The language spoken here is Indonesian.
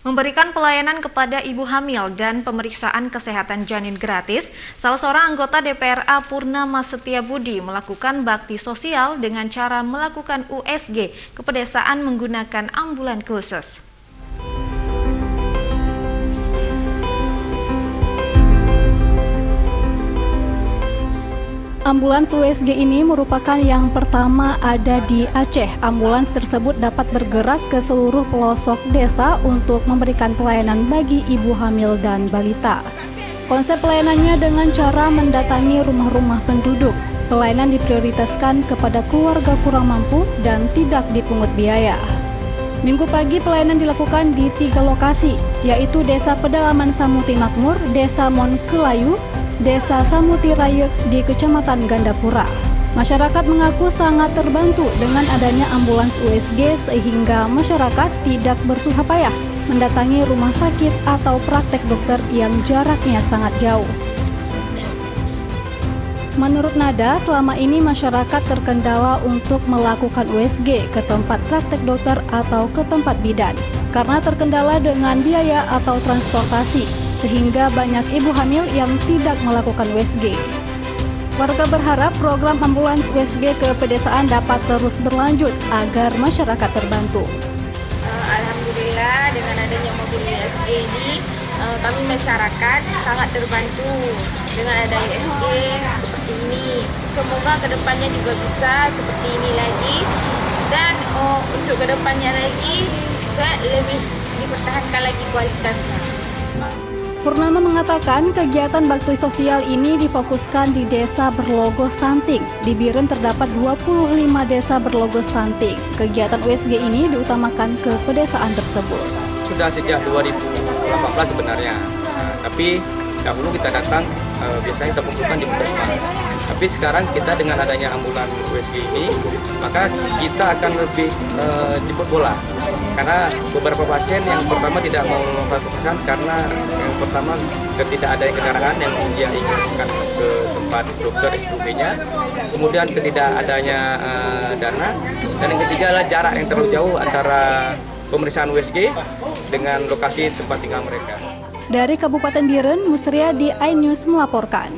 Memberikan pelayanan kepada ibu hamil dan pemeriksaan kesehatan janin gratis, salah seorang anggota DPRA Purnama Setiabudi melakukan bakti sosial dengan cara melakukan USG ke pedesaan menggunakan ambulan khusus. Ambulans USG ini merupakan yang pertama ada di Aceh. Ambulans tersebut dapat bergerak ke seluruh pelosok desa untuk memberikan pelayanan bagi ibu hamil dan balita. Konsep pelayanannya dengan cara mendatangi rumah-rumah penduduk. Pelayanan diprioritaskan kepada keluarga kurang mampu dan tidak dipungut biaya. Minggu pagi pelayanan dilakukan di 3 lokasi, yaitu Desa Pedalaman Samuti Makmur, Desa Monkelayu, Desa Samuti Raya di Kecamatan Gandapura. Masyarakat mengaku sangat terbantu dengan adanya ambulans USG sehingga masyarakat tidak bersusah payah mendatangi rumah sakit atau praktek dokter yang jaraknya sangat jauh. Menurut Nada, selama ini masyarakat terkendala untuk melakukan USG ke tempat praktek dokter atau ke tempat bidan karena terkendala dengan biaya atau transportasi, sehingga banyak ibu hamil yang tidak melakukan USG. Warga berharap program ambulans USG ke pedesaan dapat terus berlanjut agar masyarakat terbantu. Alhamdulillah dengan adanya mobil USG ini kami masyarakat sangat terbantu dengan ada USG seperti ini. Semoga kedepannya juga bisa seperti ini lagi, dan untuk kedepannya lagi lebih dipertahankan lagi kualitasnya. Purnama mengatakan kegiatan bakti sosial ini difokuskan di desa berlogo stunting. Di Biren terdapat 25 desa berlogo stunting. Kegiatan USG ini diutamakan ke pedesaan tersebut. Sudah sejak 2018 sebenarnya, tapi dahulu kita datang biasanya kita kumpulkan di puskesmas. Tapi sekarang kita dengan adanya ambulans USG ini, maka kita akan lebih jemput bola. Karena beberapa pasien yang pertama tidak mau melakukan pemeriksaan karena yang pertama tidak adanya kendaraan yang dia inginkan ke tempat dokter SPP-nya, kemudian tidak adanya dana, dan yang ketiga adalah jarak yang terlalu jauh antara pemeriksaan USG dengan lokasi tempat tinggal mereka. Dari Kabupaten Biren, Musriadi iNews melaporkan.